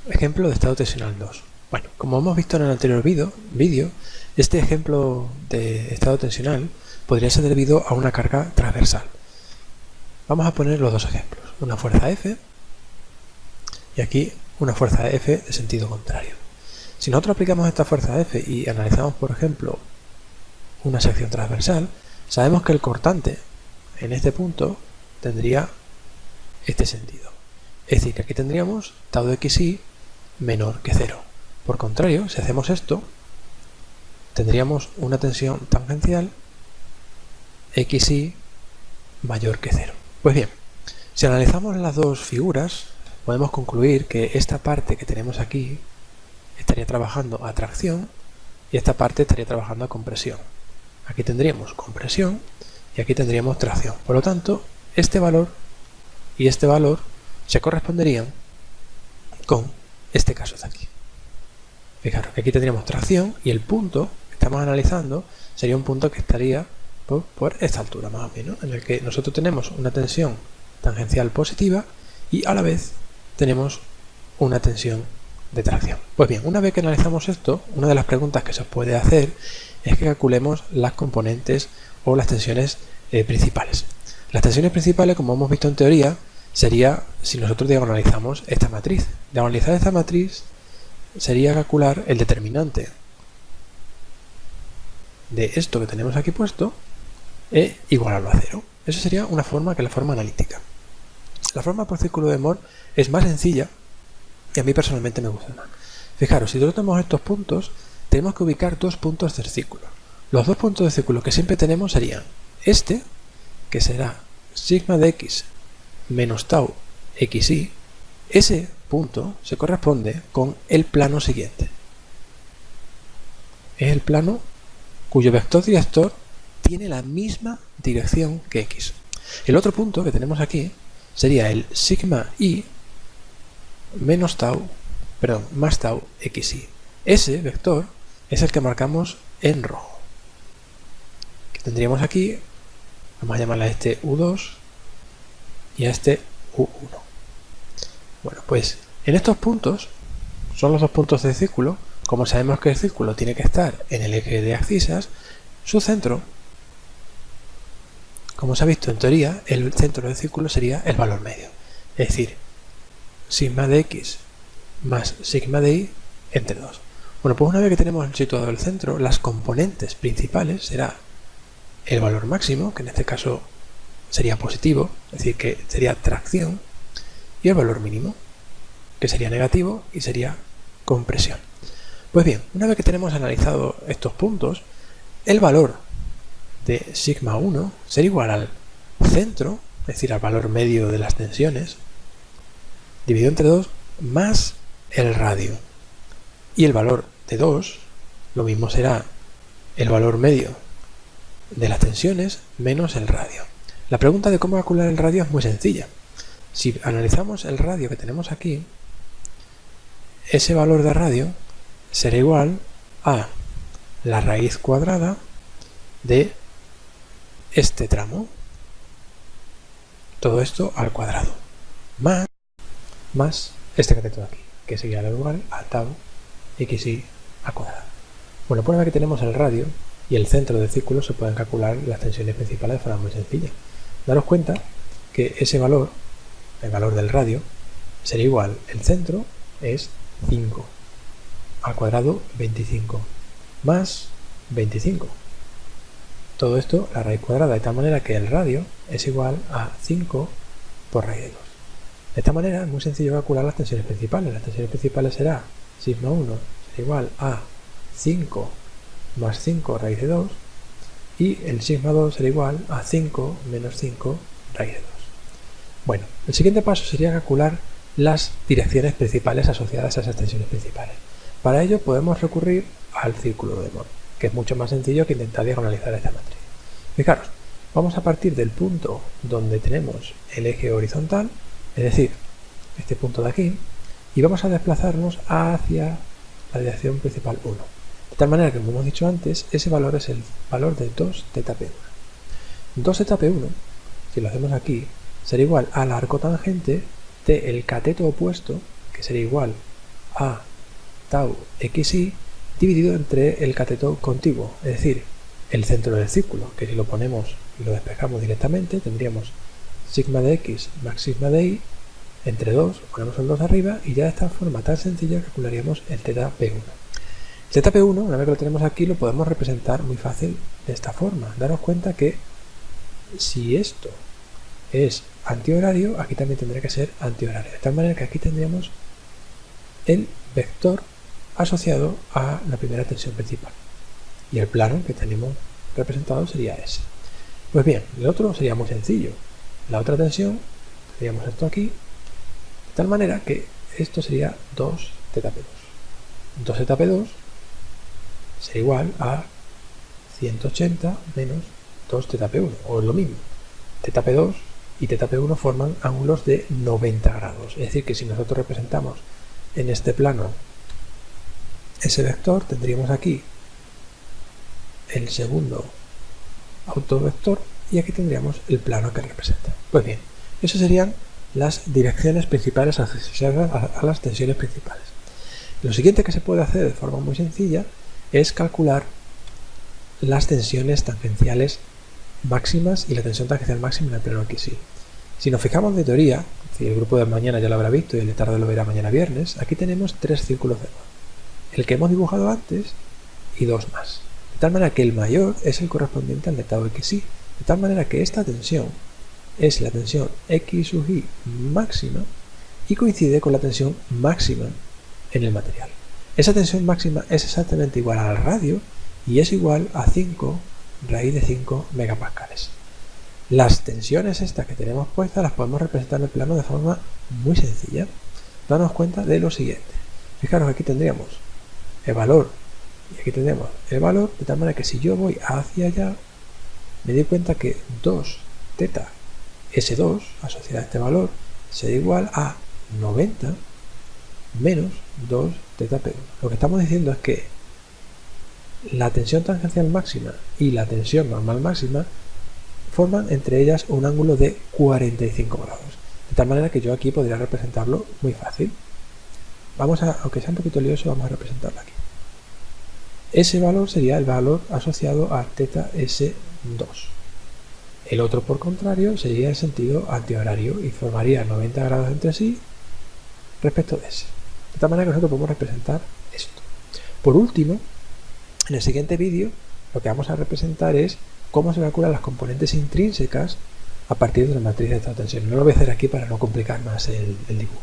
Ejemplo de estado tensional 2. Bueno, como hemos visto en el anterior vídeo, este ejemplo de estado tensional podría ser debido a una carga transversal. Vamos a poner los dos ejemplos, una fuerza F y aquí una fuerza F de sentido contrario. Si nosotros aplicamos esta fuerza F y analizamos, por ejemplo, una sección transversal, sabemos que el cortante en este punto tendría este sentido. Es decir, que aquí tendríamos tau de xi menor que 0. Por contrario, si hacemos esto, tendríamos una tensión tangencial xi mayor que 0. Pues bien, si analizamos las dos figuras, podemos concluir que esta parte que tenemos aquí estaría trabajando a tracción y esta parte estaría trabajando a compresión. Aquí tendríamos compresión y aquí tendríamos tracción. Por lo tanto, este valor y este valor se corresponderían con este caso de aquí. Fijaros que aquí tendríamos tracción y el punto que estamos analizando sería un punto que estaría por esta altura más o menos, en el que nosotros tenemos una tensión tangencial positiva y a la vez tenemos una tensión de tracción. Pues bien, una vez que analizamos esto, una de las preguntas que se puede hacer es que calculemos las componentes o las tensiones principales. Las tensiones principales, como hemos visto en teoría, sería si nosotros diagonalizamos esta matriz. Diagonalizar esta matriz sería calcular el determinante de esto que tenemos aquí puesto e igualarlo a 0. Eso sería una forma que es la forma analítica. La forma por círculo de Mohr es más sencilla y a mí personalmente me gusta más. Fijaros, si nosotros tenemos estos puntos, tenemos que ubicar dos puntos del círculo. Los dos puntos del círculo que siempre tenemos serían este, que será sigma de x menos tau xi. Ese punto se corresponde con el plano siguiente. Es el plano cuyo vector director tiene la misma dirección que x. El otro punto que tenemos aquí sería el sigma i menos tau, más tau xi. Ese vector es el que marcamos en rojo. Que tendríamos aquí, vamos a llamarle a este U2 y a este U1. Bueno, pues en estos puntos, son los dos puntos del círculo. Como sabemos que el círculo tiene que estar en el eje de abscisas, su centro, como se ha visto en teoría, el centro del círculo sería el valor medio. Es decir, sigma de x más sigma de y entre 2. Bueno, pues una vez que tenemos situado el centro, las componentes principales será el valor máximo, que en este caso sería positivo, es decir, que sería tracción, y el valor mínimo, que sería negativo y sería compresión. Pues bien, una vez que tenemos analizado estos puntos, el valor de sigma 1 será igual al centro, es decir, al valor medio de las tensiones, dividido entre 2, más el radio. Y el valor de 2, lo mismo será el valor medio de las tensiones menos el radio. La pregunta de cómo calcular el radio es muy sencilla. Si analizamos el radio que tenemos aquí, ese valor de radio será igual a la raíz cuadrada de este tramo. Todo esto al cuadrado. Más este cateto de aquí, que sería igual a tau xi al cuadrado. Bueno, por una vez que tenemos el radio y el centro del círculo, se pueden calcular las tensiones principales de forma muy sencilla. Daros cuenta que ese valor, el valor del radio, será igual, el centro es 5, al cuadrado 25, más 25. Todo esto, la raíz cuadrada, de tal manera que el radio es igual a 5 por raíz de 2. De esta manera es muy sencillo calcular las tensiones principales. Las tensiones principales será sigma 1 será igual a 5 más 5 raíz de 2 y el sigma 2 será igual a 5 menos 5 raíz de 2. Bueno, el siguiente paso sería calcular las direcciones principales asociadas a esas tensiones principales. Para ello podemos recurrir al círculo de Mohr, que es mucho más sencillo que intentar diagonalizar esta matriz. Fijaros, vamos a partir del punto donde tenemos el eje horizontal, es decir, este punto de aquí, y vamos a desplazarnos hacia la dirección principal 1. De tal manera que, como hemos dicho antes, ese valor es el valor de 2θp1. 2θp1, si lo hacemos aquí, será igual al arco tangente del cateto opuesto, que sería igual a tau xi dividido entre el cateto contiguo, es decir, el centro del círculo, que si lo ponemos y lo despejamos directamente tendríamos sigma de x más sigma de y entre 2, ponemos el 2 arriba y ya de esta forma tan sencilla calcularíamos el θp1. El θp1, una vez que lo tenemos aquí, lo podemos representar muy fácil de esta forma. Daros cuenta que si esto es antihorario, aquí también tendría que ser antihorario, de tal manera que aquí tendríamos el vector asociado a la primera tensión principal y el plano que tenemos representado sería ese. Pues bien, el otro sería muy sencillo. La otra tensión, tendríamos esto aquí, de tal manera que esto sería 2θp2. 2θp2 sería igual a 180 menos 2θp1, o es lo mismo. θp2 y θp1 forman ángulos de 90 grados. Es decir, que si nosotros representamos en este plano ese vector, tendríamos aquí el segundo autovector y aquí tendríamos el plano que representa. Pues bien, esas serían las direcciones principales asociadas a las tensiones principales. Lo siguiente que se puede hacer de forma muy sencilla es calcular las tensiones tangenciales máximas y la tensión tangencial máxima en el plano xi. Si nos fijamos de teoría, si el grupo de mañana ya lo habrá visto y el de tarde lo verá mañana viernes, aquí tenemos 3 círculos de luz. El que hemos dibujado antes y 2 más. De tal manera que el mayor es el correspondiente al de tau xi. De tal manera que esta tensión es la tensión x sub i máxima y coincide con la tensión máxima en el material. Esa tensión máxima es exactamente igual al radio y es igual a 5 raíz de 5 megapascales. Las tensiones estas que tenemos puestas las podemos representar en el plano de forma muy sencilla. Danos cuenta de lo siguiente. Fijaros que aquí tendríamos el valor y aquí tendríamos el valor, de tal manera que si yo voy hacia allá me doy cuenta que 2 θ S2 asociada a este valor será igual a 90 menos 2 θp1. Lo que estamos diciendo es que la tensión tangencial máxima y la tensión normal máxima forman entre ellas un ángulo de 45 grados. De tal manera que yo aquí podría representarlo muy fácil. Vamos a, aunque sea un poquito lioso, vamos a representarlo aquí. Ese valor sería el valor asociado a θs2. El otro, por contrario, sería el sentido antihorario y formaría 90 grados entre sí respecto de ese. De tal manera que nosotros podemos representar esto. Por último, en el siguiente vídeo lo que vamos a representar es cómo se calculan las componentes intrínsecas a partir de la matriz de esta tensión. No lo voy a hacer aquí para no complicar más el dibujo.